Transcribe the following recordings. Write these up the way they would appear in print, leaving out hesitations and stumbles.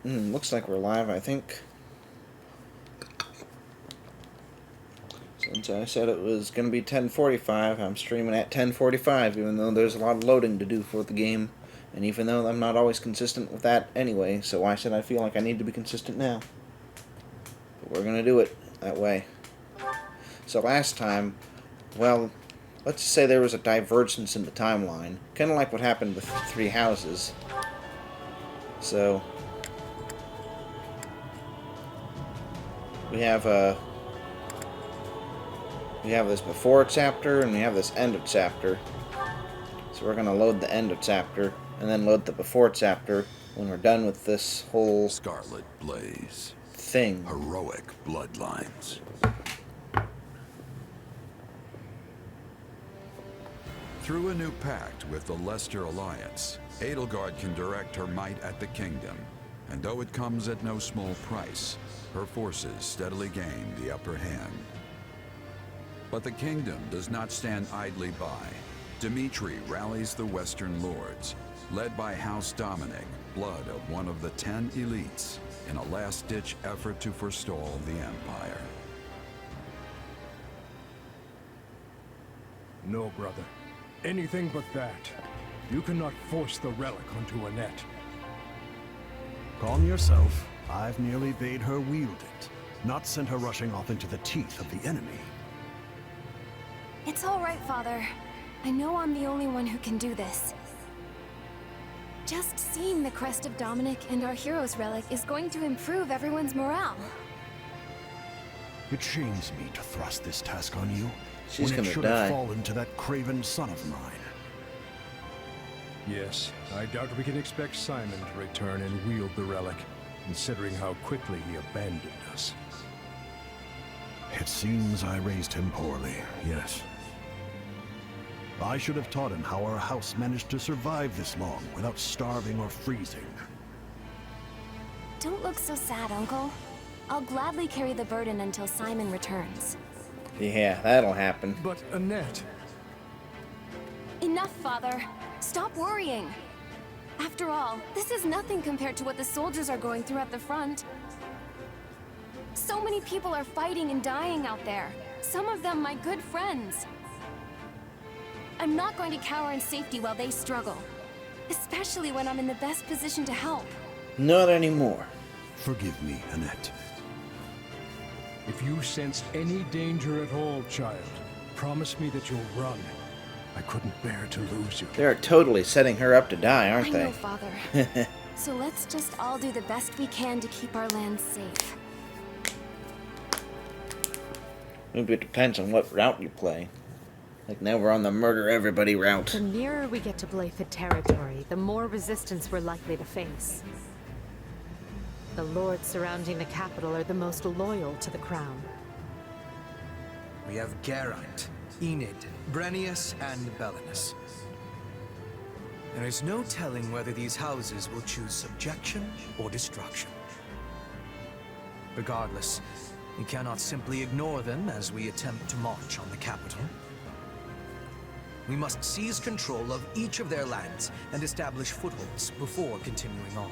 Looks like we're live, I think. Since I said it was going to be 10:45, I'm streaming at 10:45, even though there's a lot of loading to do for the game. And even though I'm not always consistent with that anyway, so why should I feel like I need to be consistent now? But we're going to do it that way. So last time, well, let's just say there was a divergence in the timeline. Kind of like what happened with Three Houses. So we have this before chapter and we have this end of chapter. So we're gonna load the end of chapter and then load the before chapter when we're done with this whole Scarlet Blaze. thing. Heroic bloodlines. Through a new pact with the Leicester Alliance, Edelgard can direct her might at the kingdom, and though it comes at no small price, her forces steadily gain the upper hand. But the kingdom does not stand idly by. Dmitri rallies the Western Lords, led by House Dominic, blood of one of the 10 elites, in a last-ditch effort to forestall the Empire. No, brother. Anything but that. You cannot force the relic onto Annette. Calm yourself. I've merely bade her wield it, not sent her rushing off into the teeth of the enemy. It's all right, Father. I know I'm the only one who can do this. Just seeing the crest of Dominic and our hero's relic is going to improve everyone's morale. It shames me to thrust this task on you, She's when it gonna should die. have fallen to that craven son of mine. Yes, I doubt we can expect Simon to return and wield the relic, considering how quickly he abandoned us. It seems I raised him poorly, yes. I should have taught him how our house managed to survive this long without starving or freezing. Don't look so sad, Uncle. I'll gladly carry the burden until Simon returns. Yeah, that'll happen. But Annette... Enough, Father. Stop worrying. After all, this is nothing compared to what the soldiers are going through at the front. So many people are fighting and dying out there. Some of them my good friends. I'm not going to cower in safety while they struggle. Especially when I'm in the best position to help. Not anymore. Forgive me, Annette. If you sense any danger at all, child, promise me that you'll run. I couldn't bear to lose you. They're totally setting her up to die, aren't I they? know, Father. So let's just all do the best we can to keep our land safe. Maybe it depends on what route you play. Like now we're on the murder everybody route. The nearer we get to Blayford territory, the more resistance we're likely to face. The lords surrounding the capital are the most loyal to the crown. We have Geraint, Enid, Brennius, and Belinus. There is no telling whether these houses will choose subjection or destruction. Regardless, we cannot simply ignore them as we attempt to march on the capital. We must seize control of each of their lands and establish footholds before continuing on.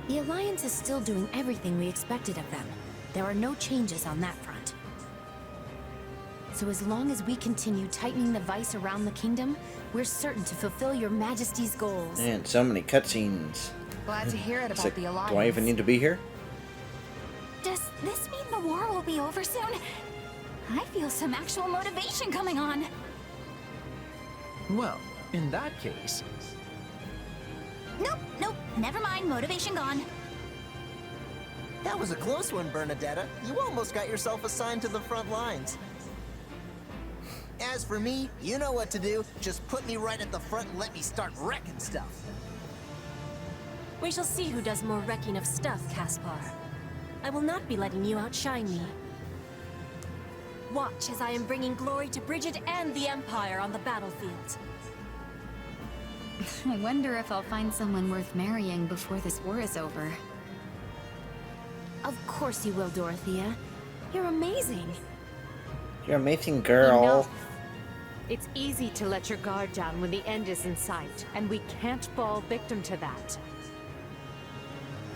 The Alliance is still doing everything we expected of them. There are no changes on that front. So as long as we continue tightening the vice around the kingdom, we're certain to fulfill your Majesty's goals. Man, so many cutscenes. Glad to hear it It's about like, the Alliance. do I even need to be here? Does this mean the war will be over soon? I feel some actual motivation coming on. Well, in that case... Nope, never mind, motivation gone. That was a close one, Bernadetta. You almost got yourself assigned to the front lines. As for me, you know what to do. Just put me right at the front and let me start wrecking stuff. We shall see who does more wrecking of stuff, Caspar. I will not be letting you outshine me. Watch as I am bringing glory to Bridget and the Empire on the battlefield. I wonder if I'll find someone worth marrying before this war is over. Of course you will, Dorothea. You're amazing. You're an amazing girl. Enough. It's easy to let your guard down when the end is in sight, and we can't fall victim to that.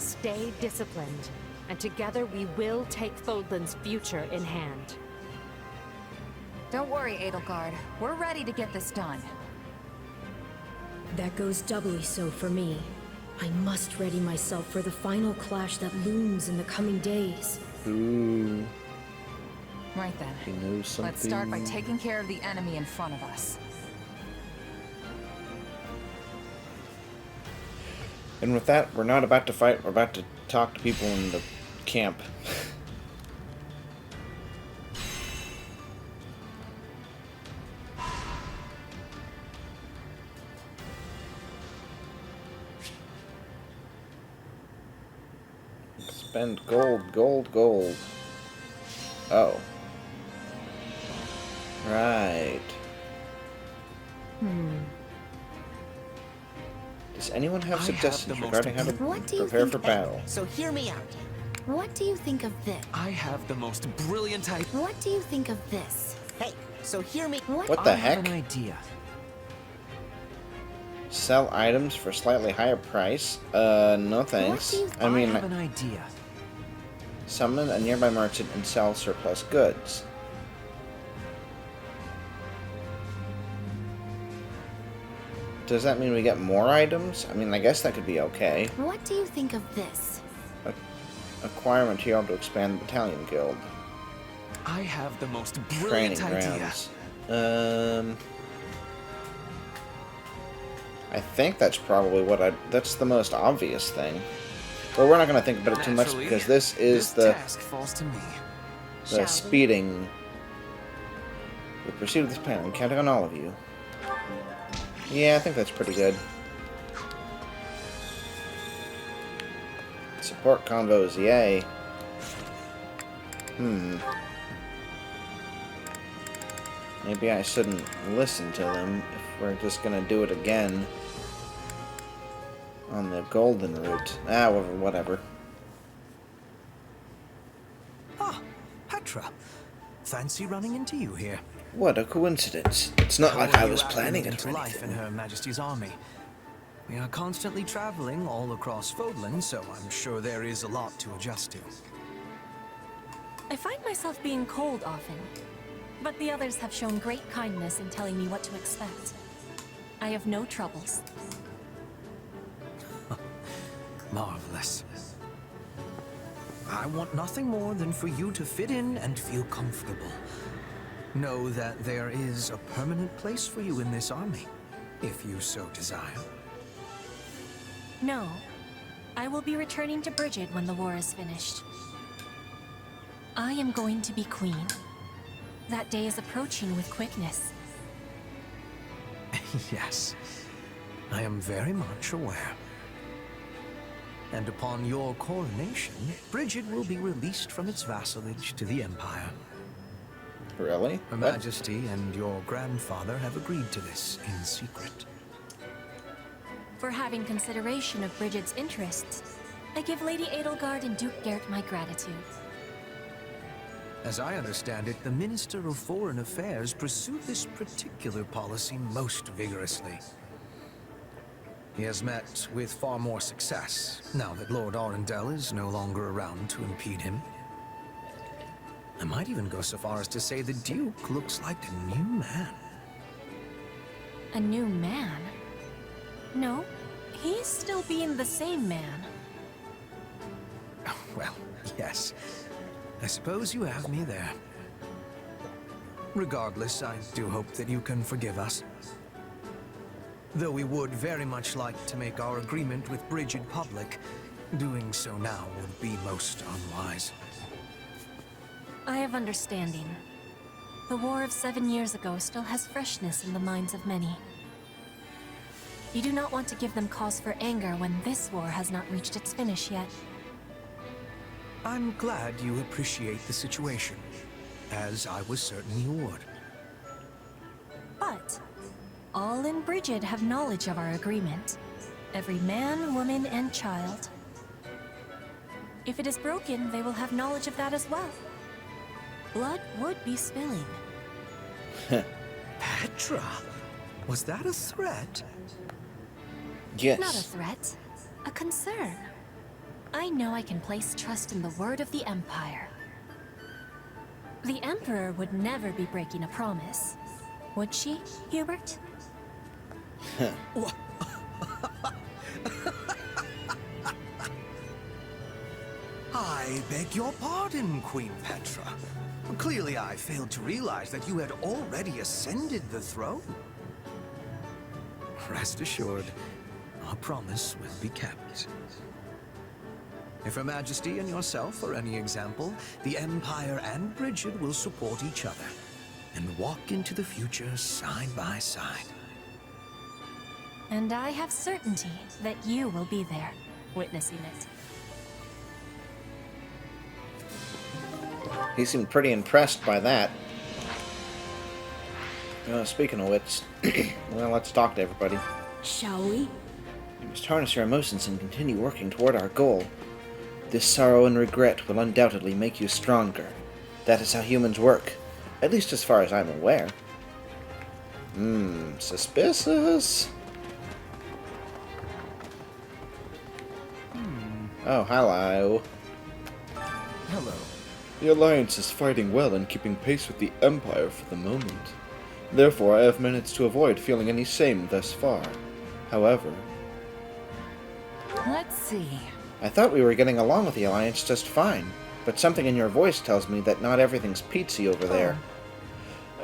Stay disciplined, and together we will take Fodlan's future in hand. Don't worry, Edelgard. We're ready to get this done. That goes doubly so for me. I must ready myself for the final clash that looms in the coming days. Ooh. Right then. He knows something. Let's start by taking care of the enemy in front of us. And with that, we're not about to fight, we're about to talk to people in the camp. Spend gold, gold, gold. Oh. Right. Does anyone have suggestions regarding how to prepare for battle? So hear me out. What do you think of this? I have the most brilliant idea. What do you think of this? Hey, so hear me. What the I have heck? an idea. Sell items for slightly higher price? No thanks. I mean, I have an idea. summon a nearby merchant and sell surplus goods. Does that mean we get more items? I mean, I guess that could be okay. What do you think of this? Acquire material to expand the battalion guild. I have the most Training brilliant idea. grounds. I think that's probably that's the most obvious thing. But we're not going to think about it too much Naturally, because this is this task falls to me. the speeding. The pursuit of this plan. I'm counting on all of you. Yeah, I think that's pretty good. Support combos, yay. Maybe I shouldn't listen to them if we're just gonna do it again on the golden route. Ah, whatever. Ah, Petra. Fancy running into you here. What a coincidence. It's not like I was planning it into or life in anything. Her Majesty's army. We are constantly traveling all across Fodlan, so I'm sure there is a lot to adjust to. I find myself being cold often, but the others have shown great kindness in telling me what to expect. I have no troubles. Marvelous. I want nothing more than for you to fit in and feel comfortable. Know that there is a permanent place for you in this army, if you so desire. No, I will be returning to Brigid when the war is finished. I am going to be queen. That day is approaching with quickness. Yes, I am very much aware. And upon your coronation, Brigid will be released from its vassalage to the Empire. Really? Her Majesty and your grandfather have agreed to this in secret. For having consideration of Brigid's interests, I give Lady Edelgard and Duke Gert my gratitude. As I understand it, the Minister of Foreign Affairs pursued this particular policy most vigorously. He has met with far more success, now that Lord Arundel is no longer around to impede him. I might even go so far as to say the Duke looks like a new man. A new man? No, he's still being the same man. Well, yes. I suppose you have me there. Regardless, I do hope that you can forgive us. Though we would very much like to make our agreement with Brigid public, doing so now would be most unwise. I have understanding. The war of 7 years ago still has freshness in the minds of many. You do not want to give them cause for anger when this war has not reached its finish yet. I'm glad you appreciate the situation, as I was certain you would. But all in Brigid have knowledge of our agreement. Every man, woman, and child. If it is broken, they will have knowledge of that as well. Blood would be spilling. Petra? Was that a threat? Yes. Not a threat, a concern. I know I can place trust in the word of the Empire. The Emperor would never be breaking a promise. Would she, Hubert? I beg your pardon, Queen Petra. Clearly I failed to realize that you had already ascended the throne. Rest assured, our promise will be kept. If Her Majesty and yourself are any example, the Empire and Bridget will support each other and walk into the future side by side. And I have certainty that you will be there, witnessing it. He seemed pretty impressed by that. Speaking of which, well, let's talk to everybody. Shall we? You must harness your emotions and continue working toward our goal. This sorrow and regret will undoubtedly make you stronger. That is how humans work, at least as far as I'm aware. Suspicious. Oh, hello. Hello. The Alliance is fighting well and keeping pace with the Empire for the moment. Therefore, I have managed to avoid feeling any shame thus far. However... Let's see. I thought we were getting along with the Alliance just fine, but something in your voice tells me that not everything's peachy over there.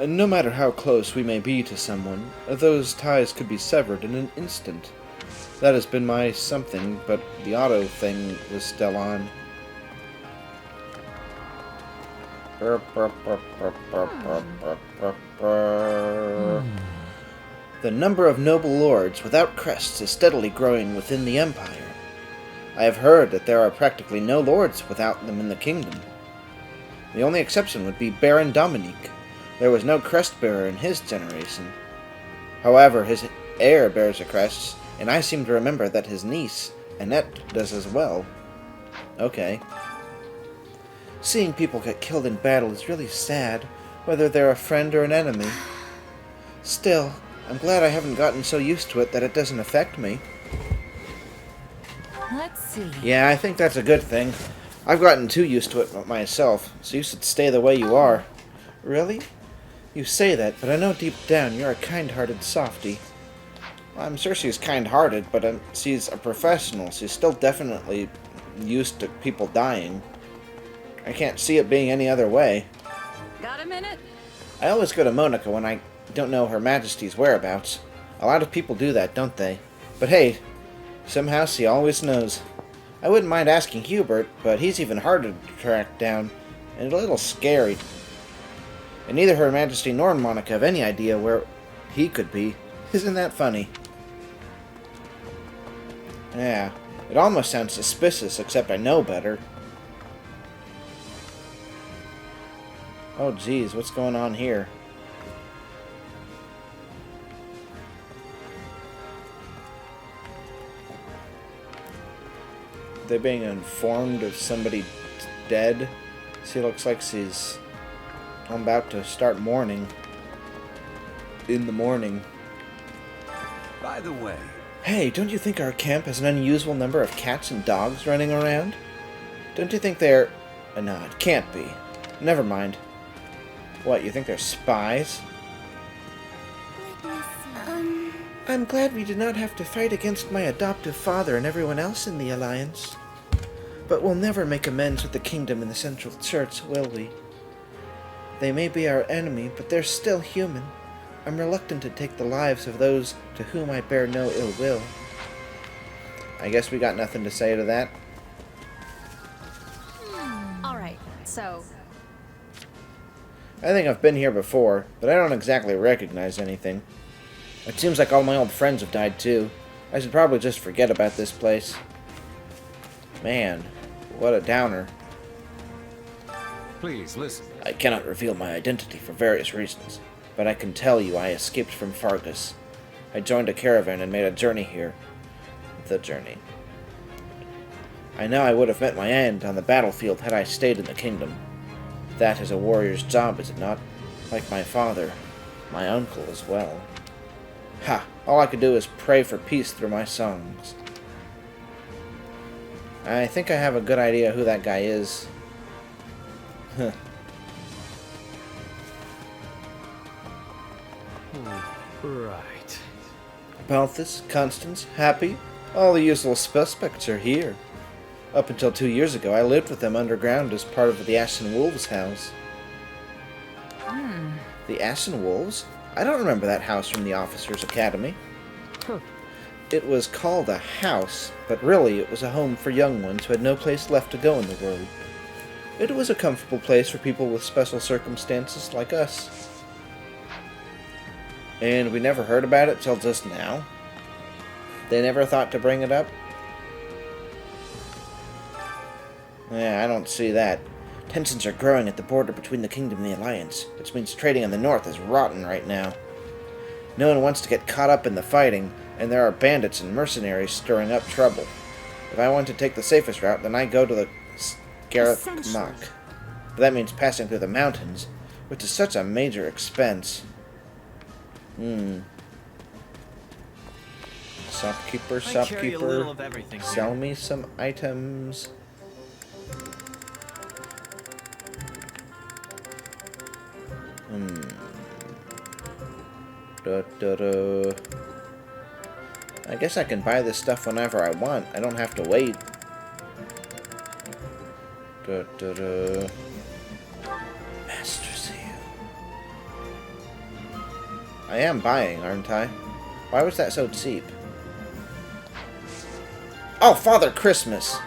No matter how close we may be to someone, those ties could be severed in an instant. That has been my something, but the auto thing was still on. The number of noble lords without crests is steadily growing within the Empire. I have heard that there are practically no lords without them in the kingdom. The only exception would be Baron Dominique. There was no crest bearer in his generation. However, his heir bears a crest, and I seem to remember that his niece, Annette, does as well. Okay. Seeing people get killed in battle is really sad, whether they're a friend or an enemy. Still, I'm glad I haven't gotten so used to it that it doesn't affect me. Let's see. Yeah, I think that's a good thing. I've gotten too used to it myself, so you should stay the way you are. Really? You say that, but I know deep down you're a kind-hearted softy. Well, I'm sure she's kind-hearted, but she's a professional. She's still definitely used to people dying. I can't see it being any other way. Got a minute? I always go to Monica when I don't know Her Majesty's whereabouts. A lot of people do that, don't they? But hey, somehow she always knows. I wouldn't mind asking Hubert, but he's even harder to track down, and a little scary. And neither Her Majesty nor Monica have any idea where he could be. Isn't that funny? Yeah, it almost sounds suspicious, except I know better. Oh geez, what's going on here? They're being informed of somebody dead. She looks like she's about to start mourning. In the morning. By the way... Hey, don't you think our camp has an unusual number of cats and dogs running around? Don't you think they're... no, it can't be. Never mind. What, you think they're spies? I'm glad we did not have to fight against my adoptive father and everyone else in the Alliance. But we'll never make amends with the kingdom and the Central Church, will we? They may be our enemy, but they're still human. I'm reluctant to take the lives of those to whom I bear no ill will. I guess we got nothing to say to that. Alright, so... I think I've been here before, but I don't exactly recognize anything. It seems like all my old friends have died too. I should probably just forget about this place. Man, what a downer. Please, listen. I cannot reveal my identity for various reasons, but I can tell you I escaped from Fargus. I joined a caravan and made a journey here. The journey. I know I would have met my end on the battlefield had I stayed in the kingdom. That is a warrior's job, is it not? Like my father, my uncle as well. Ha! All I could do is pray for peace through my songs. I think I have a good idea who that guy is. Huh. Right. Balthus, Constance, Happy, all the usual suspects are here. Up until 2 years ago, I lived with them underground as part of the Ashen Wolves house. The Ashen Wolves? I don't remember that house from the Officers' Academy. It was called a house, but really it was a home for young ones who had no place left to go in the world. It was a comfortable place for people with special circumstances like us. And we never heard about it till just now. They never thought to bring it up? Yeah, I don't see that. Tensions are growing at the border between the Kingdom and the Alliance, which means trading in the north is rotten right now. No one wants to get caught up in the fighting, and there are bandits and mercenaries stirring up trouble. If I want to take the safest route, then I go to the Gareth Mach. But that means passing through the mountains, which is such a major expense. Shopkeeper, shopkeeper, sell me some items. I guess I can buy this stuff whenever I want. I don't have to wait. Master Seal. I am buying, aren't I? Why was that so cheap? Oh, Father Christmas!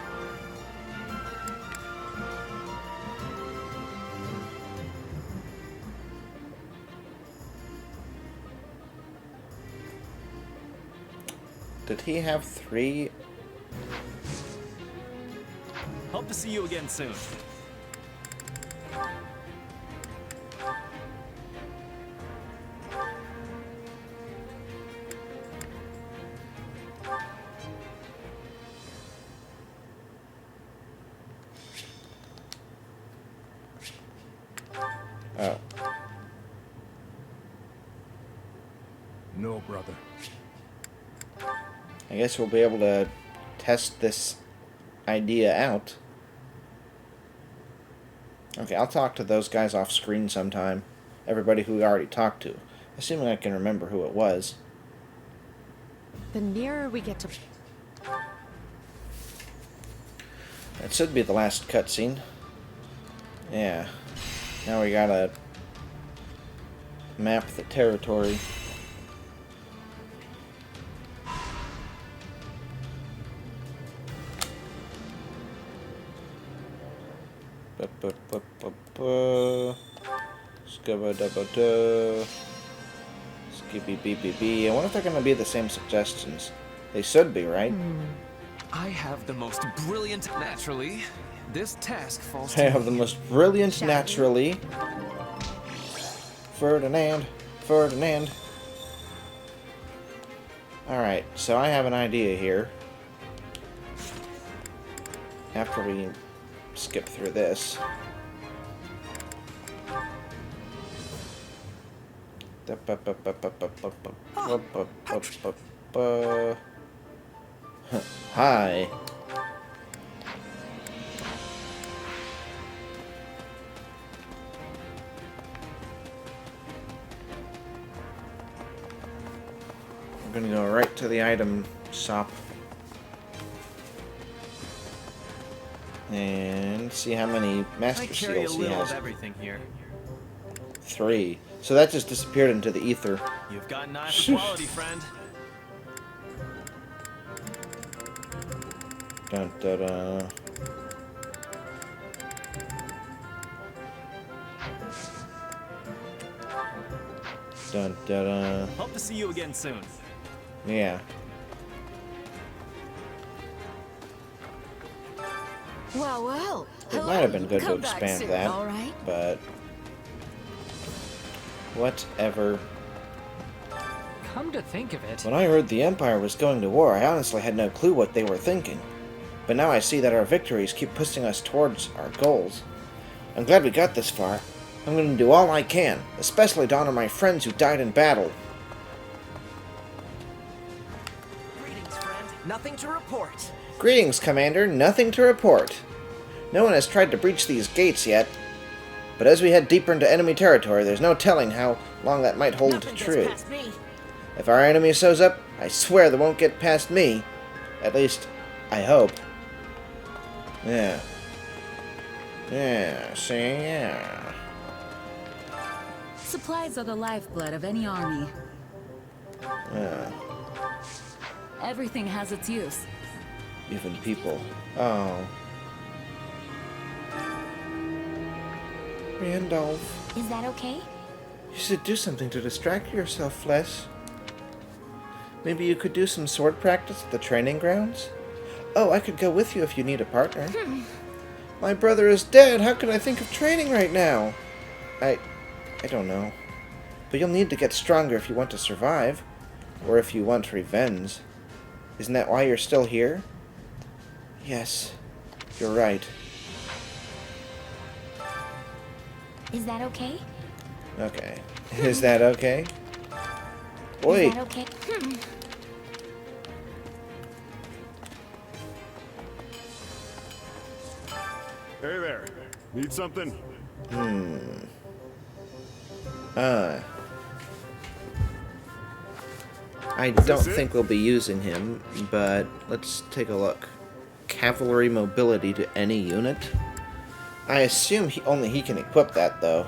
Did he have 3? Hope to see you again soon. Oh. No, brother. I guess we'll be able to test this idea out. Okay, I'll talk to those guys off screen sometime. Everybody who we already talked to. Assuming I can remember who it was. The nearer we get to... That should be the last cutscene. Yeah. Now we gotta map the territory. Skibba-dabba-da. Skibby-bee-bee-bee. I wonder if they're gonna be the same suggestions. They should be, right? I have the most brilliant... Naturally, this task falls I to have the most brilliant naturally. Ferdinand. Alright, so I have an idea here. After we skip through this. Hi. We're gonna go right to the item shop and see how many master seals he has. Everything here. 3. So that just disappeared into the ether. You've got an eye for quality, friend. Dun, dun, dun. Dun, dun, dun. Hope to see you again soon. Yeah. Well. It might have been good to Come back expand soon, that, all right? but whatever. Come to think of it, When I heard the Empire was going to war, I honestly had no clue what they were thinking. But now I see that our victories keep pushing us towards our goals. I'm glad we got this far. I'm going to do all I can, especially to honor my friends who died in battle. Greetings, friend. Nothing to report. Greetings, Commander. Nothing to report. No one has tried to breach these gates yet. But as we head deeper into enemy territory, there's no telling how long that might hold true. If our enemy shows up, I swear they won't get past me. At least, I hope. Yeah. Yeah, see, yeah. Supplies are the lifeblood of any army. Yeah. Everything has its use. Even people. Oh. Randolph. Is that okay? You should do something to distract yourself, Flesh. Maybe you could do some sword practice at the training grounds? Oh, I could go with you if you need a partner. My brother is dead. How can I think of training right now? I don't know. But you'll need to get stronger if you want to survive. Or if you want revenge. Isn't that why you're still here? Yes, you're right. Is that okay? Okay. Is that okay? Wait. Is that okay? Hey there. Need something? I don't think we'll be using him, but let's take a look. Cavalry mobility to any unit? I assume only he can equip that, though.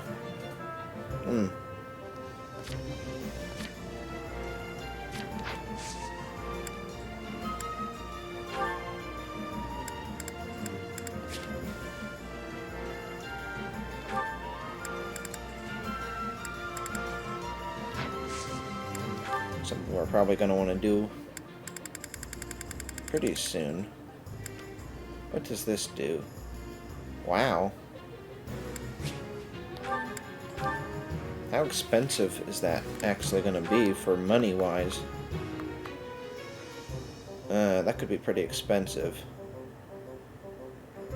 Something we're probably going to want to do pretty soon. What does this do? Wow. How expensive is that actually going to be for money-wise? That could be pretty expensive.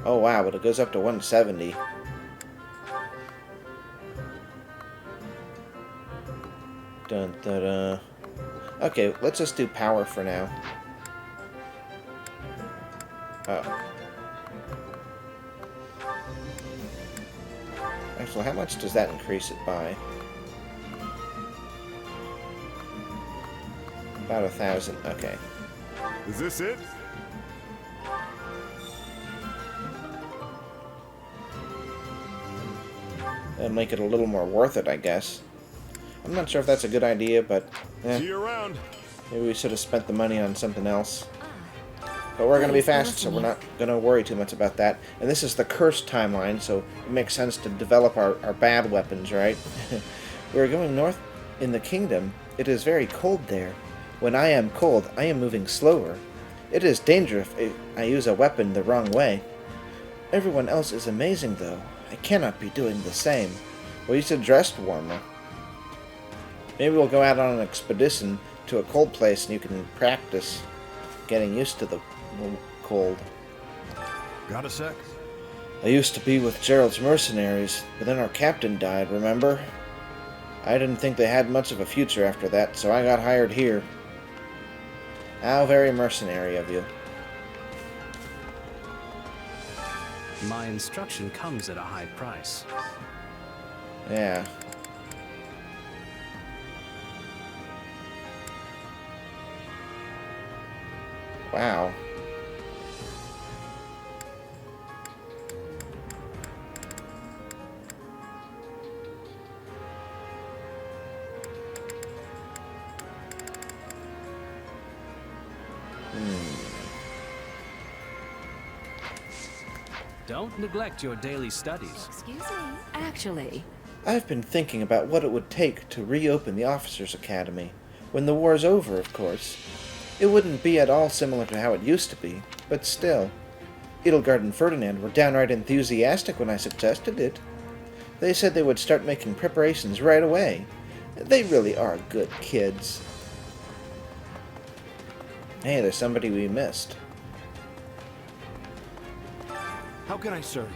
Oh wow, but it goes up to 170. Dun, dun, dun. Okay, let's just do power for now. Oh. Actually, how much does that increase it by? About 1,000. Okay. Is this it? That'll make it a little more worth it, I guess. I'm not sure if that's a good idea, but See you around. Maybe we should have spent the money on something else. But we're going to be fast, so we're not going to worry too much about that. And this is the cursed timeline, so it makes sense to develop our bad weapons, right? We're going north in the kingdom. It is very cold there. When I am cold, I am moving slower. It is dangerous if I use a weapon the wrong way. Everyone else is amazing, though. I cannot be doing the same. Well, you should dress warmer. Maybe we'll go out on an expedition to a cold place and you can practice getting used to the cold. Got a sec? I used to be with Gerald's mercenaries, but then our captain died, remember? I didn't think they had much of a future after that, so I got hired here. How very mercenary of you. My instruction comes at a high price. Yeah. Wow. Don't neglect your daily studies. Excuse me. Actually, I've been thinking about what it would take to reopen the Officers' Academy. When the war's over, of course. It wouldn't be at all similar to how it used to be, but still. Edelgard and Ferdinand were downright enthusiastic when I suggested it. They said they would start making preparations right away. They really are good kids. Hey, there's somebody we missed. How can I serve?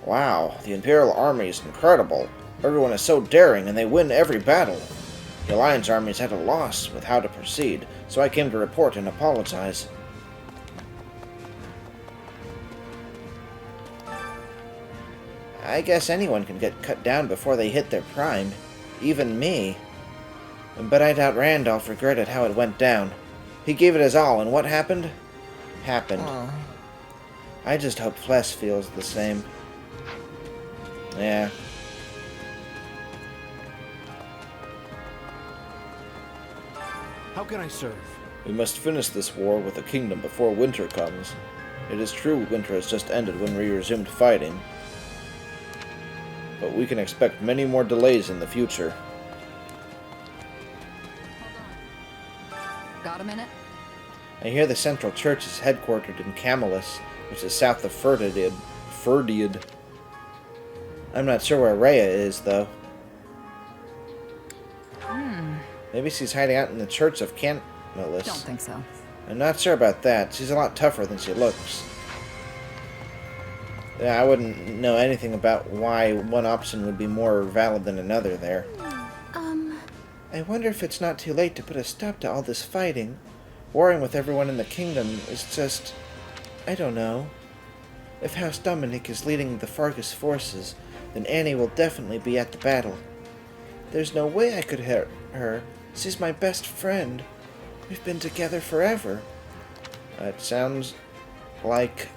Wow, the Imperial Army is incredible. Everyone is so daring and they win every battle. The Alliance army is at a loss with how to proceed, so I came to report and apologize. I guess anyone can get cut down before they hit their prime. Even me. But I doubt Randolph regretted how it went down. He gave it his all, and what happened? Happened. I just hope Flesh feels the same. Yeah. How can I serve? We must finish this war with the kingdom before winter comes. It is true winter has just ended when we resumed fighting. But we can expect many more delays in the future. Got a minute? I hear the Central Church is headquartered in Camelus, which is south of Ferdiad. I'm not sure where Rhea is, though. Maybe she's hiding out in the Church of Camelus. Don't think so. I'm not sure about that. She's a lot tougher than she looks. Yeah, I wouldn't know anything about why one option would be more valid than another there. I wonder if it's not too late to put a stop to all this fighting. Warring with everyone in the kingdom is just... I don't know. If House Dominic is leading the Fargus forces, then Annie will definitely be at the battle. There's no way I could hurt her. She's my best friend. We've been together forever. It sounds like...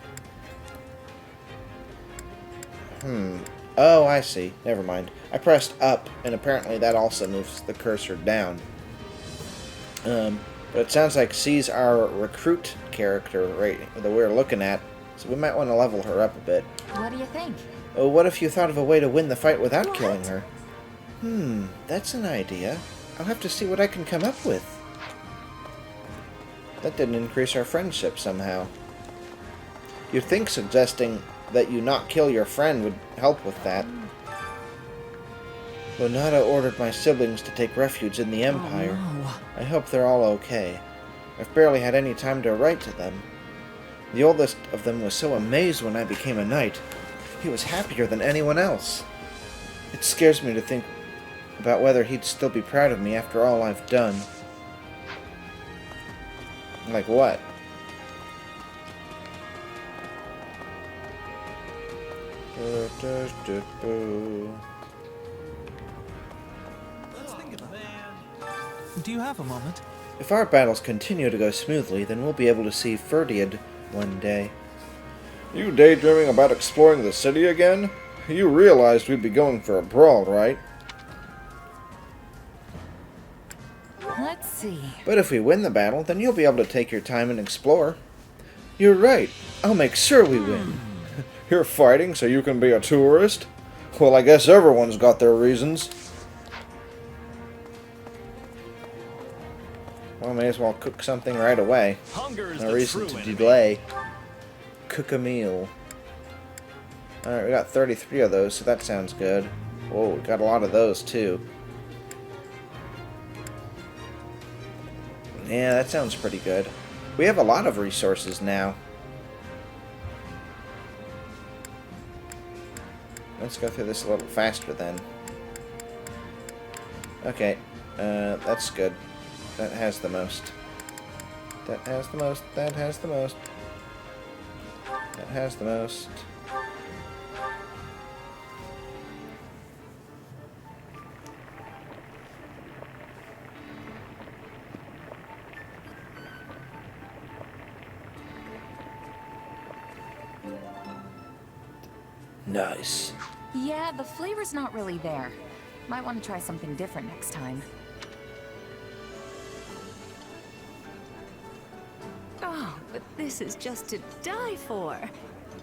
Oh, I see. Never mind. I pressed up, and apparently that also moves the cursor down. But it sounds like she's our recruit character right that we're looking at, so we might want to level her up a bit. What do you think? Oh, what if you thought of a way to win the fight without killing her? That's an idea. I'll have to see what I can come up with. That didn't increase our friendship somehow. You'd think suggesting that you not kill your friend would help with that. Lonata ordered my siblings to take refuge in the Empire. Oh, no. I hope they're all okay. I've barely had any time to write to them. The oldest of them was so amazed when I became a knight. He was happier than anyone else. It scares me to think about whether he'd still be proud of me after all I've done. Like what? Do you have a moment? If our battles continue to go smoothly, then we'll be able to see Ferdiad one day. You daydreaming about exploring the city again? You realized we'd be going for a brawl, right? Let's see. But if we win the battle, then you'll be able to take your time and explore. You're right. I'll make sure we win. You're fighting so you can be a tourist? Well, I guess everyone's got their reasons. Well, may as well cook something right away. No reason to delay. Cook a meal. Alright, we got 33 of those, so that sounds good. Whoa, we got a lot of those, too. Yeah, that sounds pretty good. We have a lot of resources now. Let's go through this a little faster, then. Okay, that's good. That has the most. That has the most. That has the most. That has the most. Nice. Yeah, the flavor's not really there. Might want to try something different next time. Oh, but this is just to die for.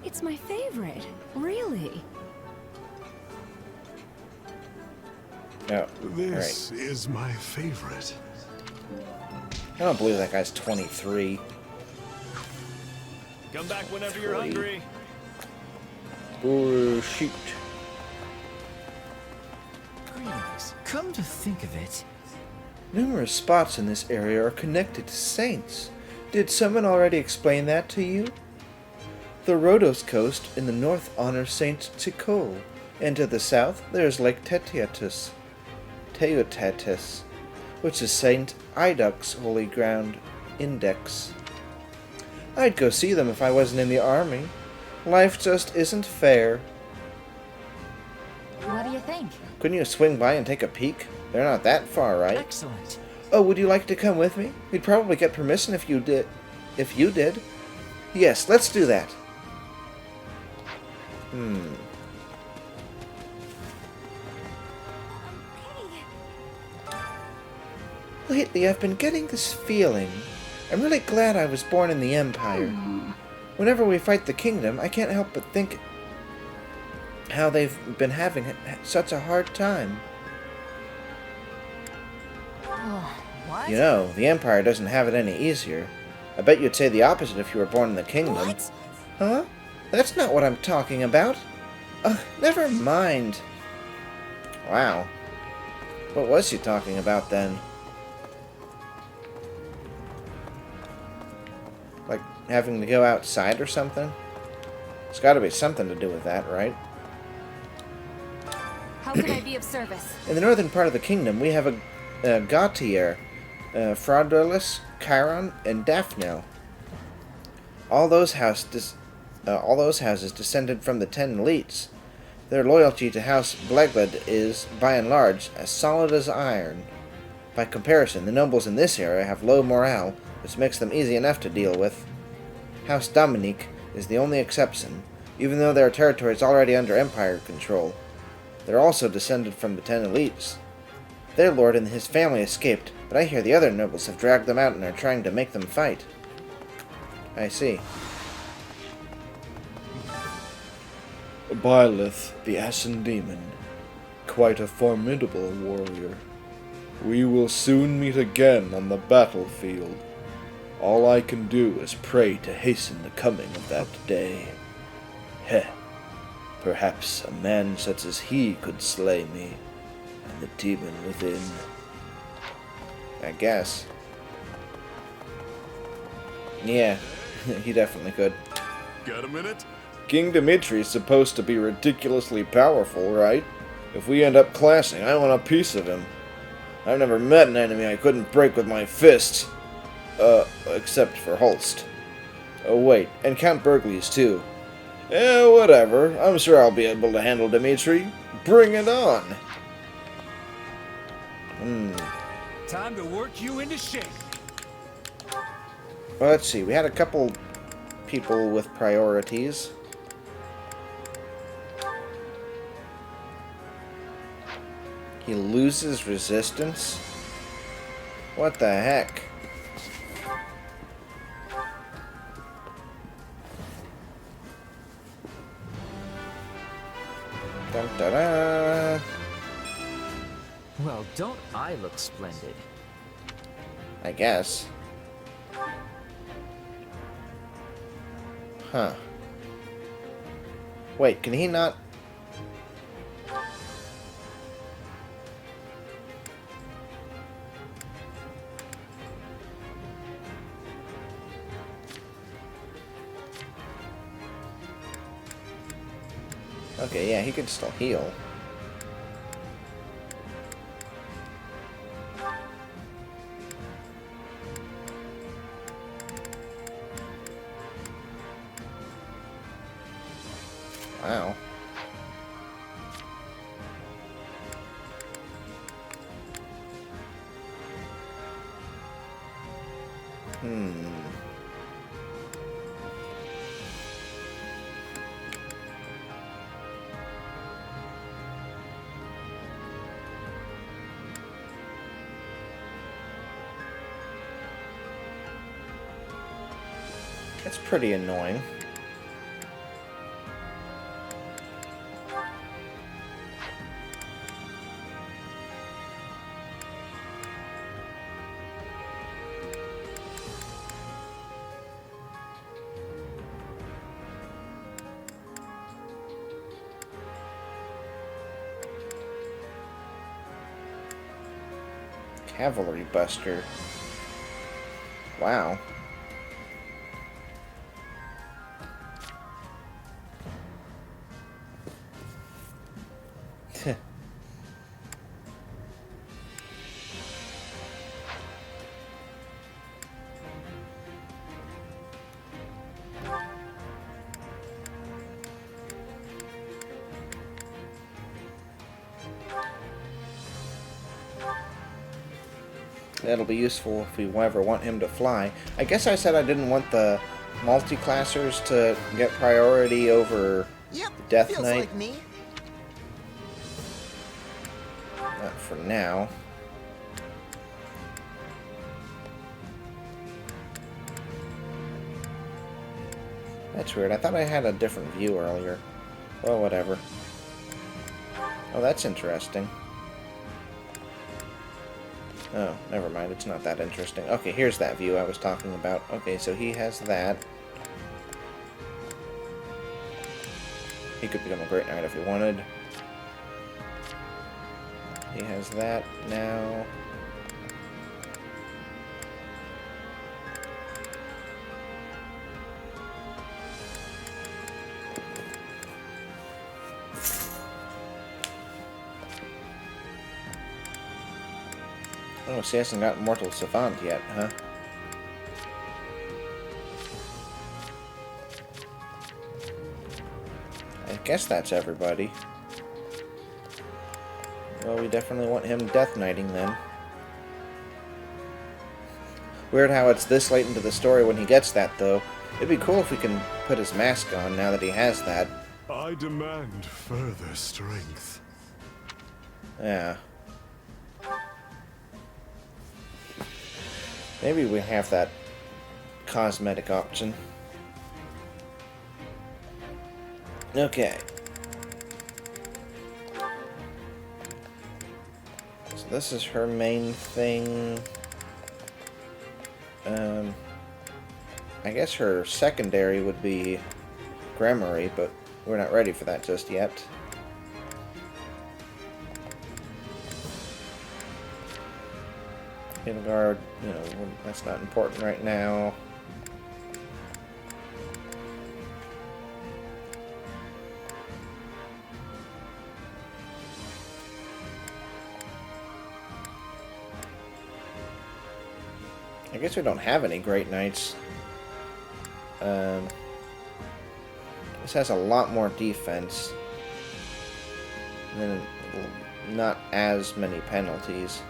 It's my favorite, really. Oh, This is my favorite. I don't believe that guy's 23. Come back whenever you're hungry. Oh, shoot. Greetings. Come to think of it. Numerous spots in this area are connected to saints. Did someone already explain that to you? The Rhodos coast in the north honors Saint Tikol, and to the south there is Lake Teutatus, which is Saint Iduk's holy ground index. I'd go see them if I wasn't in the army. Life just isn't fair. What do you think? Couldn't you swing by and take a peek? They're not that far, right? Excellent. Oh, would you like to come with me? We'd probably get permission if you did. If you did. Yes, let's do that. Lately, I've been getting this feeling. I'm really glad I was born in the Empire. Whenever we fight the Kingdom, I can't help but think how they've been having such a hard time. What? You know, the Empire doesn't have it any easier. I bet you'd say the opposite if you were born in the Kingdom. What? Huh? That's not what I'm talking about. Never mind. Wow. What was she talking about then? Like having to go outside or something? It's got to be something to do with that, right? How can I be of service? In the northern part of the kingdom, we have a Gautier, Fraudulus, Chiron, and Daphne. All those houses descended from the 10 elites. Their loyalty to House Blegled is, by and large, as solid as iron. By comparison, the nobles in this area have low morale, which makes them easy enough to deal with. House Dominique is the only exception, even though their territory is already under Empire control. They're also descended from the 10 elites. Their lord and his family escaped, but I hear the other nobles have dragged them out and are trying to make them fight. I see. Byleth, the Ashen Demon. Quite a formidable warrior. We will soon meet again on the battlefield. All I can do is pray to hasten the coming of that day. Heh. Perhaps a man such as he could slay me, and the demon within. I guess. Yeah, he definitely could. Got a minute? King Dimitri's supposed to be ridiculously powerful, right? If we end up clashing, I want a piece of him. I've never met an enemy I couldn't break with my fists. Except for Holst. Oh wait, and Count Burgles too. Whatever. I'm sure I'll be able to handle Dimitri. Bring it on! Time to work you into shape. Well, let's see. We had a couple people with priorities. He loses resistance? What the heck? Dun, da, da. Well, don't I look splendid? I guess. Huh. Wait, can he not... Okay, yeah, he can still heal. Wow. That's pretty annoying. Cavalry Buster. Wow. it'll be useful if we ever want him to fly. I guess I said I didn't want the multi-classers to get priority over Death feels Knight. like me. Not for now. That's weird. I thought I had a different view earlier. Well, whatever. Oh, that's interesting. Oh, never mind. It's not that interesting. Okay, here's that view I was talking about. Okay, so he has that. He could become a Great Knight if he wanted. He has that now. Oh, so he hasn't got Mortal Savant yet, huh? I guess that's everybody. Well, we definitely want him Death Knighting then. Weird how it's this late into the story when he gets that, though. It'd be cool if we can put his mask on now that he has that. I demand further strength. Yeah. Maybe we have that cosmetic option. Okay. So this is her main thing. I guess her secondary would be Gramarye, but we're not ready for that just yet. Guard, you know, that's not important right now. I guess we don't have any Great Knights. This has a lot more defense. And then not as many penalties.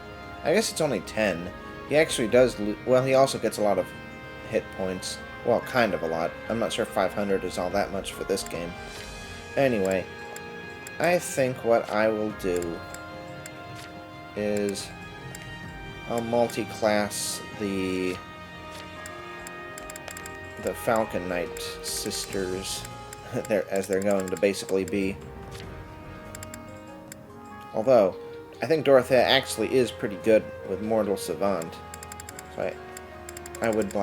I guess it's only 10. He actually does... Well, he also gets a lot of hit points. Well, kind of a lot. I'm not sure 500 is all that much for this game. Anyway, I think what I will do is I'll multi-class the Falcon Knight sisters as they're going to basically be. Although, I think Dorothea actually is pretty good with Mortal Savant. So I would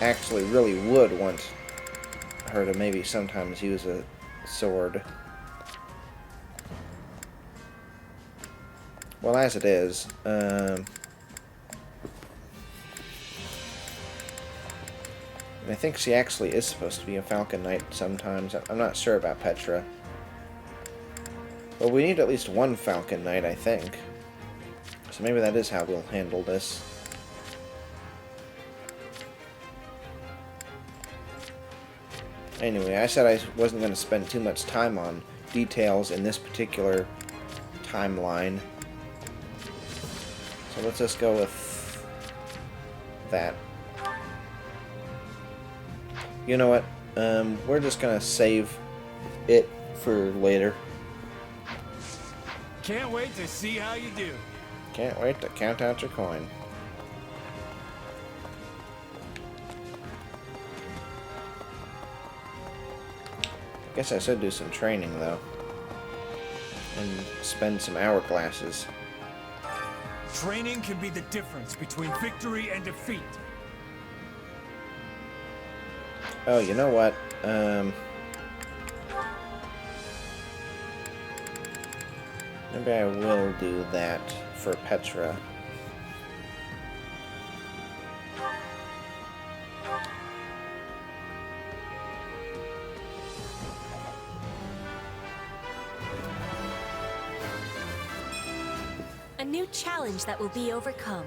actually really would want her to maybe sometimes use a sword. Well, as it is, I think she actually is supposed to be a Falcon Knight sometimes. I'm not sure about Petra. Well, we need at least one Falcon Knight, I think. So maybe that is how we'll handle this. Anyway, I said I wasn't going to spend too much time on details in this particular timeline. So let's just go with that. You know what? We're just going to save it for later. Can't wait to see how you do. Can't wait to count out your coin. I guess I should do some training, though. And spend some hourglasses. Training can be the difference between victory and defeat. Oh, you know what? Maybe I will do that for Petra. A new challenge that will be overcome.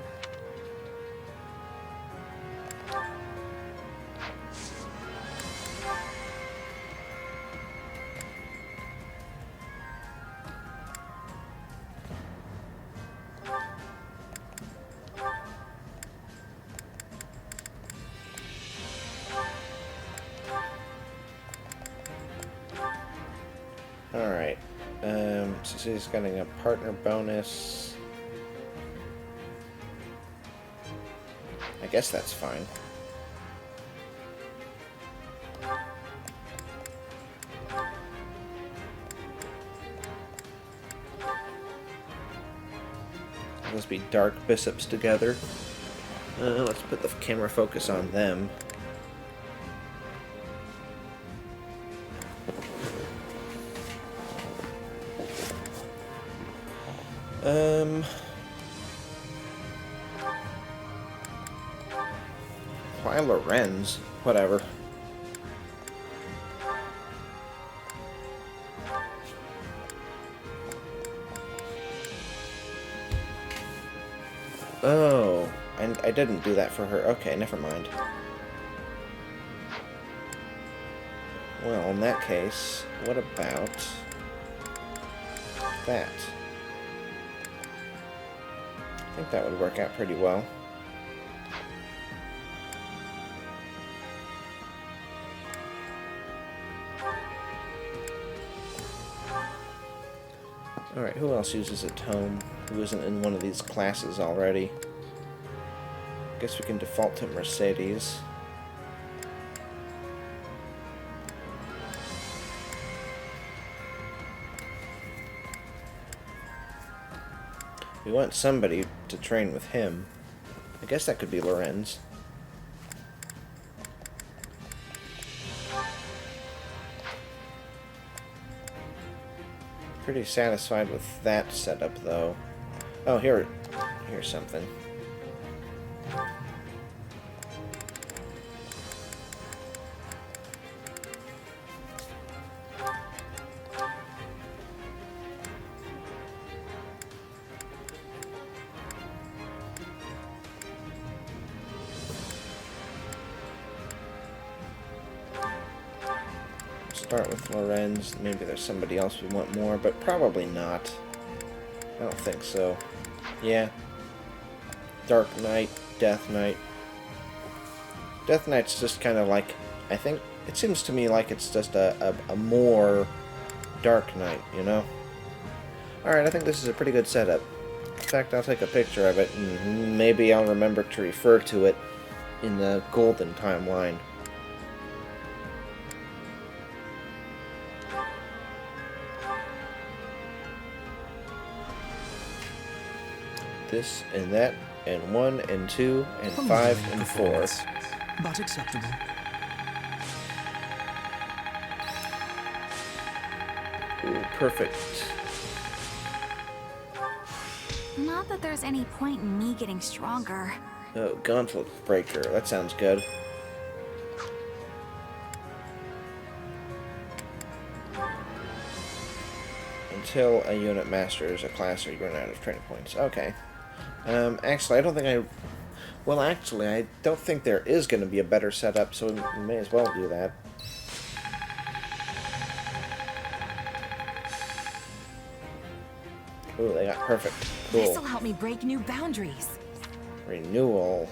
Alright. So she's getting a partner bonus. I guess that's fine. Must be dark bishops together. Let's put the camera focus on them. Why Lorenz? Whatever. Oh, and I didn't do that for her. Okay, never mind. Well, in that case, what about that? I think that would work out pretty well. Alright, who else uses a tome who isn't in one of these classes already? Guess we can default to Mercedes. We want somebody to train with him. I guess that could be Lorenz. Pretty satisfied with that setup, though. Oh, here's something. Start with Lorenz. Maybe there's somebody else we want more, but probably not. I don't think so. Yeah. Dark Knight, Death Knight. Death Knight's just kind of like, I think, it seems to me like it's just a more Dark Knight, you know? Alright, I think this is a pretty good setup. In fact, I'll take a picture of it, and maybe I'll remember to refer to it in the Golden timeline. This and that, and 1 and 2 and 5 and 4. But acceptable. Ooh, perfect. Not that there's any point in me getting stronger. Oh, Gauntlet Breaker. That sounds good. Until a unit masters a class or you run out of training points. Okay. Actually, I don't think I... Well, actually, I don't think there is going to be a better setup, so we may as well do that. Ooh, they got perfect. Cool. This'll help me break new boundaries. Renewal.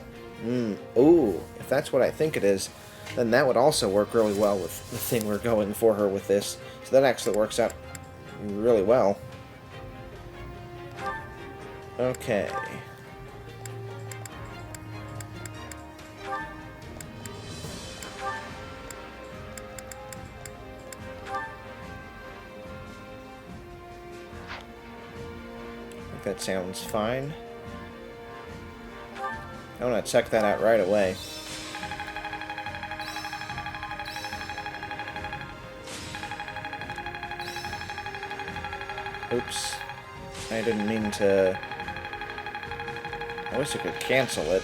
Ooh, if that's what I think it is, then that would also work really well with the thing we're going for her with this. So that actually works out really well. Okay. I think that sounds fine. I want to check that out right away. Oops. I didn't mean to... I wish I could cancel it.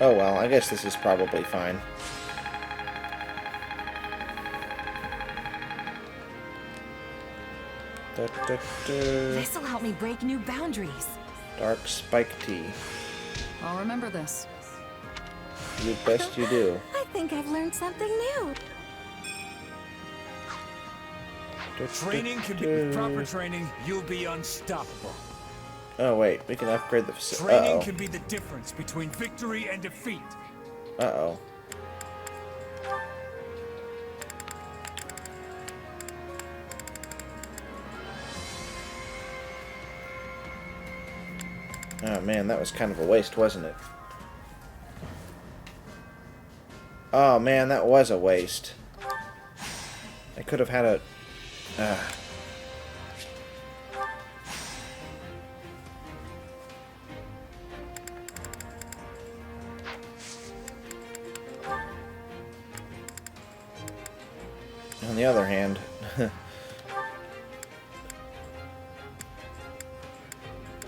Oh well, I guess this is probably fine. This'll help me break new boundaries. Dark Spike Tea. I'll remember this. You best you do. I think I've learned something new. Training can be with proper training, you'll be unstoppable. Oh wait, we can upgrade the Training can be the difference between victory and defeat. Uh-oh. Oh man, that was kind of a waste, wasn't it? Oh man, that was a waste. I could have had a... On the other hand...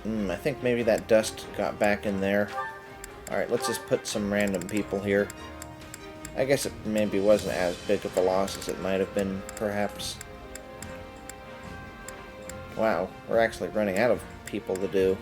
I think maybe that dust got back in there. Alright, let's just put some random people here. I guess it maybe wasn't as big of a loss as it might have been, perhaps. Wow, we're actually running out of people to do.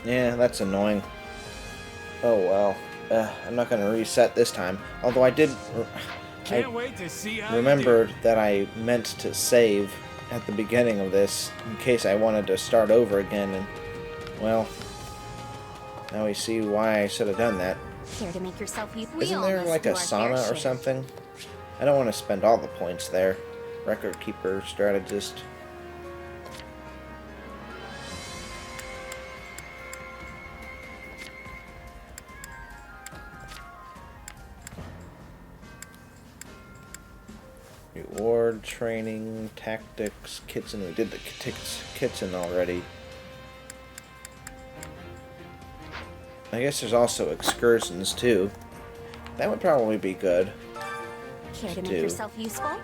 Yeah, that's annoying. Oh well. I'm not going to reset this time. Although I did... I remembered that I meant to save at the beginning of this in case I wanted to start over again. And, well, now we see why I should have done that. Care to make yourself Isn't there like a sauna or something? I don't want to spend all the points there. Record keeper, strategist. Reward, training, tactics, kitchen. We did the kitchen already. I guess there's also excursions too. That would probably be good. Care to make yourself useful?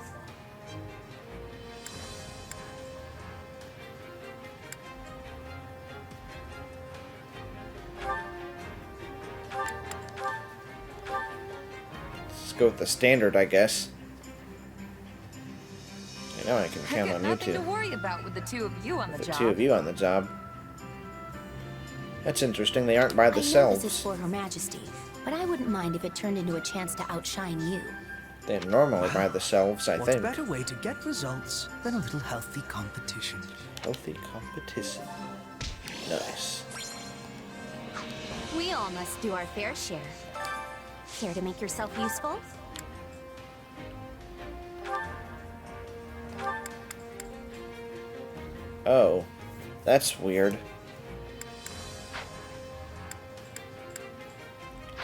Let's go with the standard, I guess. I know I can count on you two. Nothing to worry about with the two of you on the job. The two of you on the job. That's interesting. They aren't by themselves. This is for Her Majesty, but I wouldn't mind if it turned into a chance to outshine you. They're normally by themselves, I think. What better way to get results than a little healthy competition? Healthy competition. Nice. We all must do our fair share. Care to make yourself useful? Oh, that's weird.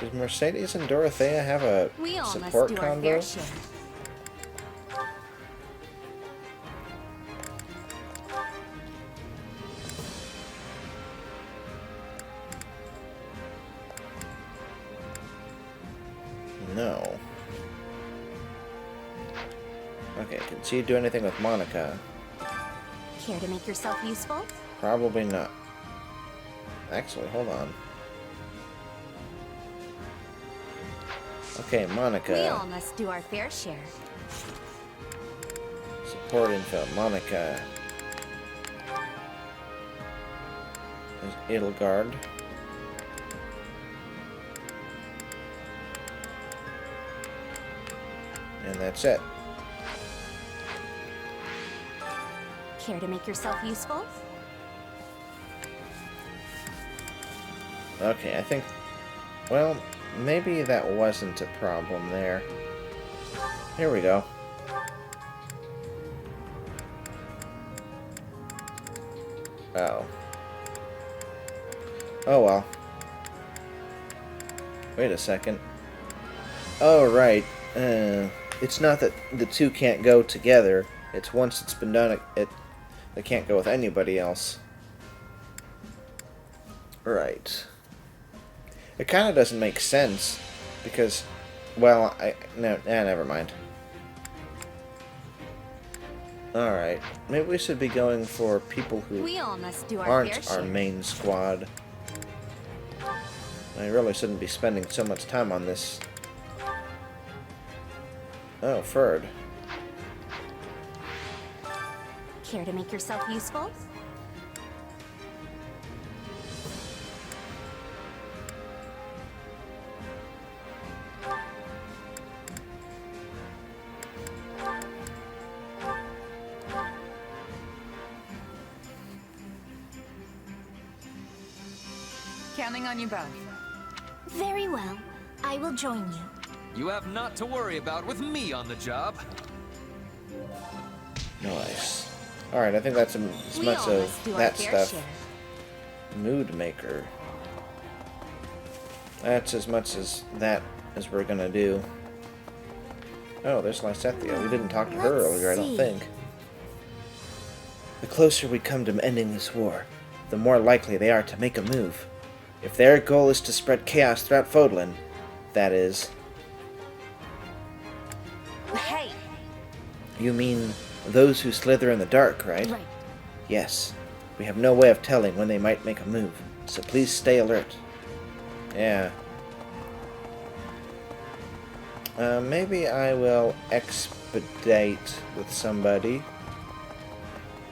Does Mercedes and Dorothea have a support combo? No. Okay, can she do anything with Monica? Care to make yourself useful? Probably not. Actually, hold on. Okay, Monica. We all must do our fair share. Support info, Monica. There's Edelgard. And that's it. Care to make yourself useful? Okay, I think... Well, maybe that wasn't a problem there. Here we go. Oh. Oh well. Wait a second. Oh, right. It's not that the two can't go together. It's once it's been done, they can't go with anybody else. Right. It kind of doesn't make sense because, well, never mind. All right, maybe we should be going for people who aren't our main squad. I really shouldn't be spending so much time on this. Oh, Ferd. Care to make yourself useful? counting on you both. Very well. I will join you. You have not to worry about with me on the job. Nice. Alright, I think that's as much of that stuff. Mood Maker. That's as much as that as we're gonna do. Oh, there's Lysethia. We didn't talk to her earlier, I don't think. The closer we come to ending this war, the more likely they are to make a move. If their goal is to spread chaos throughout Fodlan, that is... Hey! You mean those who slither in the dark, right? Right. Yes. We have no way of telling when they might make a move, so please stay alert. Yeah. Maybe I will expedite with somebody.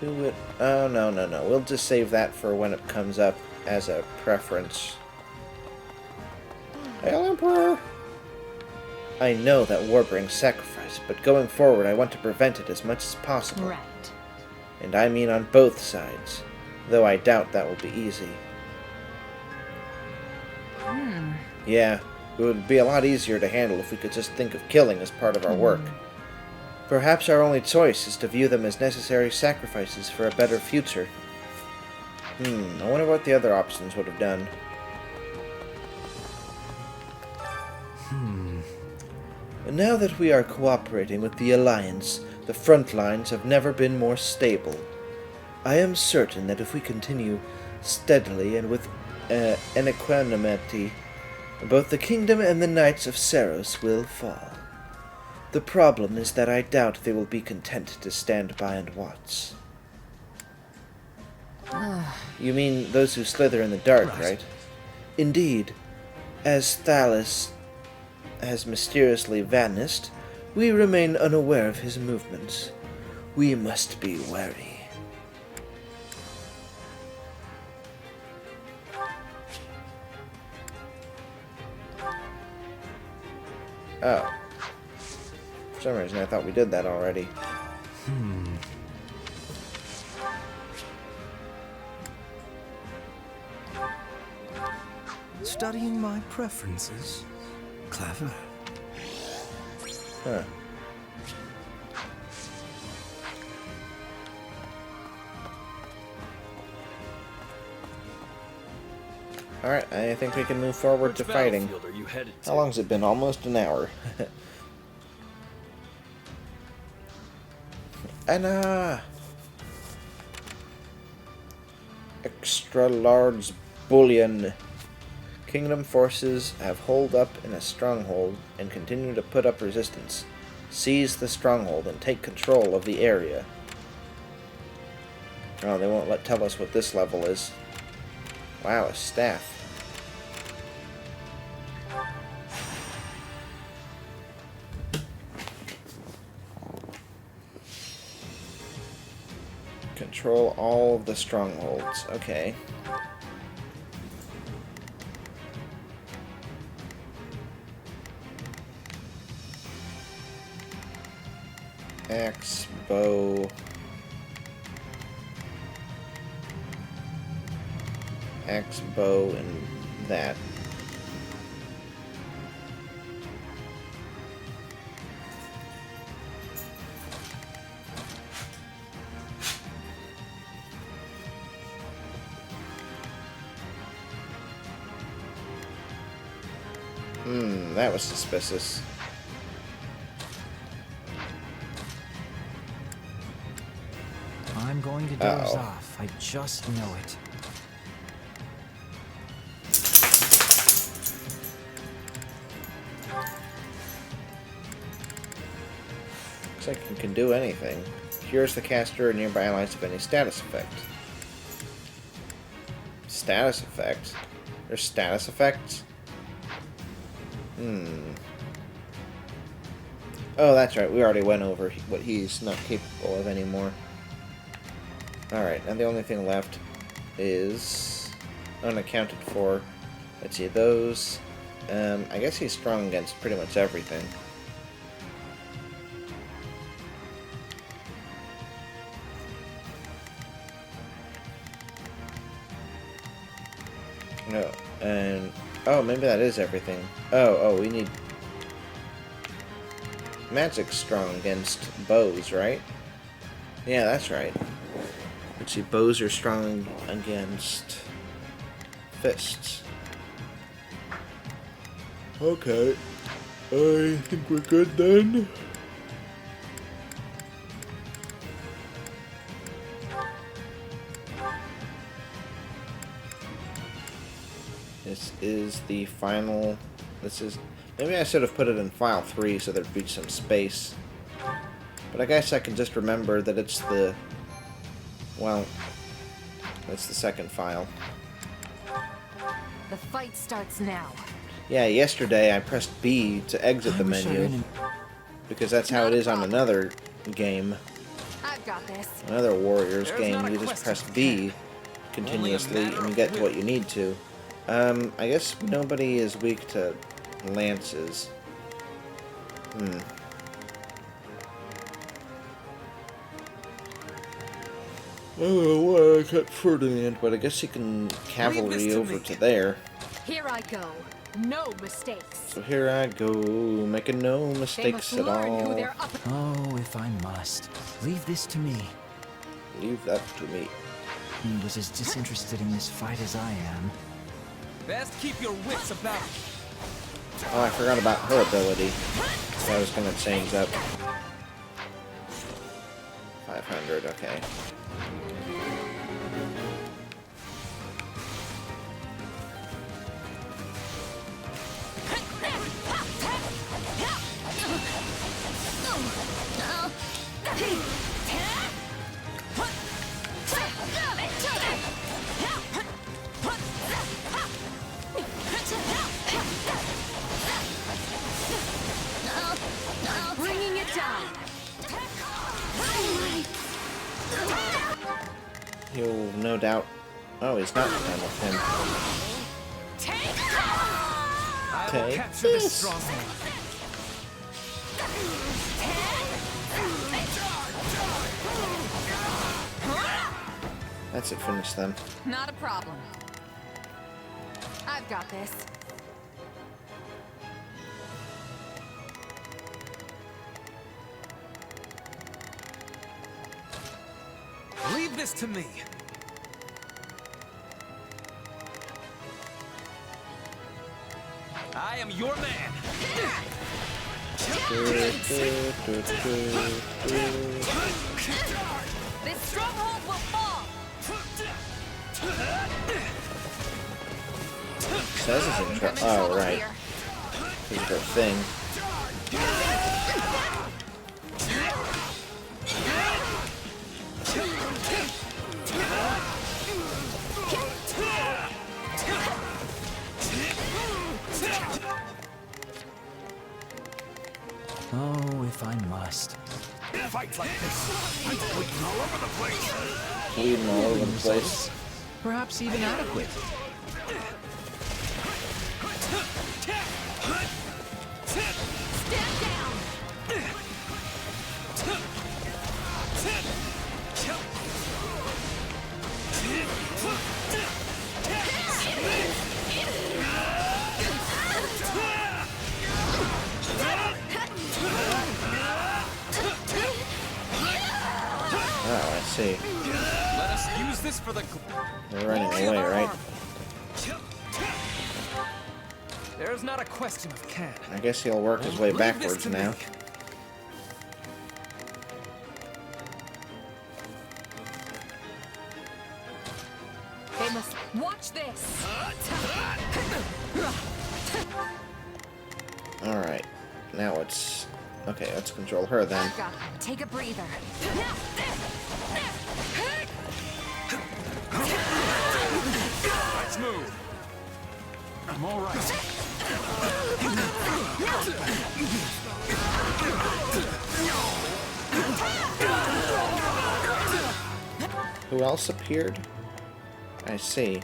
Who would... Oh, no. We'll just save that for when it comes up as a preference. Hail, Emperor! I know that war brings sacrifice, but going forward I want to prevent it as much as possible. Right. And I mean on both sides, though I doubt that will be easy. Yeah, it would be a lot easier to handle if we could just think of killing as part of our work. Perhaps our only choice is to view them as necessary sacrifices for a better future. I wonder what the other options would have done. And now that we are cooperating with the Alliance, the front lines have never been more stable. I am certain that if we continue steadily and with equanimity, both the kingdom and the Knights of Seros will fall. The problem is that I doubt they will be content to stand by and watch. You mean those who slither in the dark, right? Indeed. As Thalas has mysteriously vanished, we remain unaware of his movements. We must be wary. Oh. For some reason I thought we did that already. Studying my preferences. Clever. Huh. Alright, I think we can move forward to fighting. Battlefield are you headed to? How long's it been? Almost an hour. Anna! Extra large bullion. Kingdom forces have holed up in a stronghold and continue to put up resistance. Seize the stronghold and take control of the area. Oh, they won't tell us what this level is. Wow, a staff. Control all of the strongholds. Okay. Axe, bow. Axe, bow, and that. That was suspicious. I'm going to doze off. I just know it. Looks like you can do anything. Cures the caster or nearby allies of any status effect. Status effect? There's status effects? Oh, that's right. We already went over what he's not capable of anymore. Alright, and the only thing left is unaccounted for. Let's see, those. I guess he's strong against pretty much everything. No. And oh, maybe that is everything. Oh, we need magic's strong against bows, right? Yeah, that's right. Let's see, bows are strong against fists. Okay, I think we're good then. This is the final. Maybe I should have put it in file 3 so there'd be some space. But I guess I can just remember that it's the. Well, it's the second file. The fight starts now. Yeah, yesterday I pressed B to exit the menu. Because that's how it is on another game. I've got this. Another Warriors game, you just press B continuously and you get to what you need to. I guess nobody is weak to lances. I don't know why I got Ferdinand, but I guess you can cavalry over to there. Here I go. No mistakes. So here I go, making no mistakes at all. Oh, if I must. Leave this to me. Leave that to me. He was as disinterested in this fight as I am. Best keep your wits about. Oh, I forgot about her ability. So I was gonna change that. 500, okay. Bringing it down. He'll no doubt. Oh, he's not done with him. I will capture this stronghold. That's it, finish them. Not a problem. I've got this. Leave this to me. I am your man. This stronghold will fall. Says it's in trouble. Oh, right. This is her thing. Oh, if I must. Fights like this, I'm bleeding all over the place. Bleeding all over the place. Perhaps even adequate. Stand down. Oh, I see. Let us use this for the. They're running away, right? There's not a question of can. I guess he'll work his way backwards now. They must watch this. Alright. Now it's... Okay, let's control her then. I've got it. Take a breather. Let's move. I'm all right. Who else appeared? I see.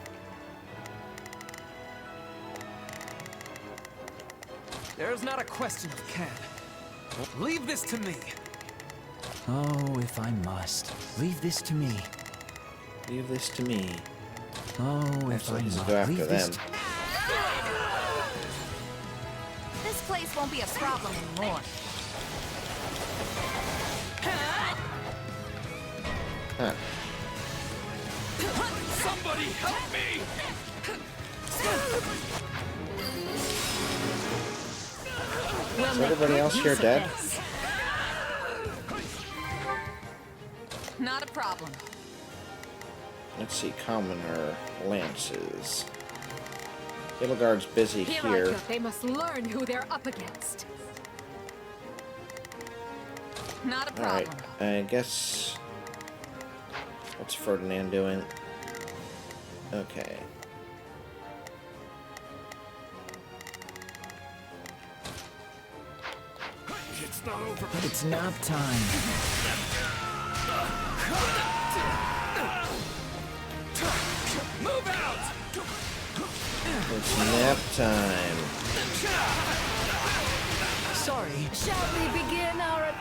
There's not a question of can. Leave this to me. Oh, if I must. Leave this to me. Leave this to me. Oh, if Actually, I just must. go after Leave this them. This place won't be a problem anymore. Huh. Somebody help me! Is everybody else here dead? Not a problem. Let's see, commoner lances. Hildegard's busy here. They must learn who they're up against. Not a Alright, problem. I guess... What's Ferdinand doing? Okay. It's not over. But it's nap time. Move out! It's nap time. Sorry. Shall we begin our...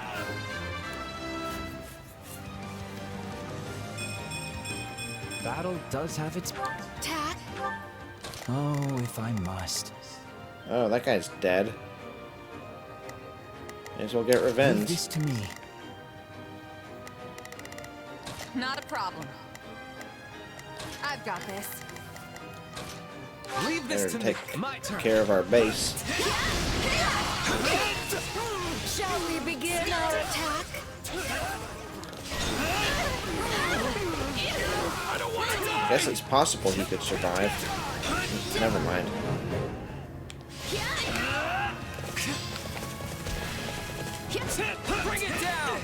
Battle does have its... attack? Oh, if I must. Oh, that guy's dead. May as well get Leave revenge. this to me. Not a problem. I've got this. Leave Better this to take me. My turn. care of our base. Shall we begin our attack? I don't want to die. Guess it's possible he could survive. Never mind. Bring it down.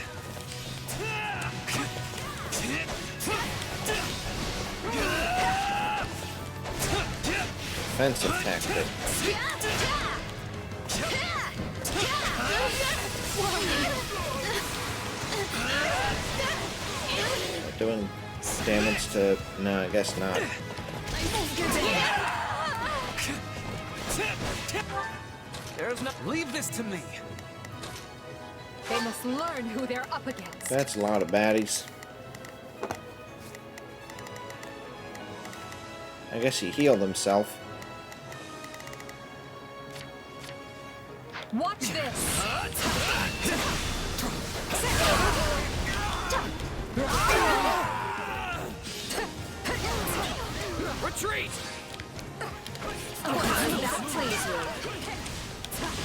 Defensive tactic. Doing damage to... No, I guess not. There's no. Leave this to me. They must learn who they're up against. That's a lot of baddies. I guess he healed himself. Watch this. Retreat. That please you.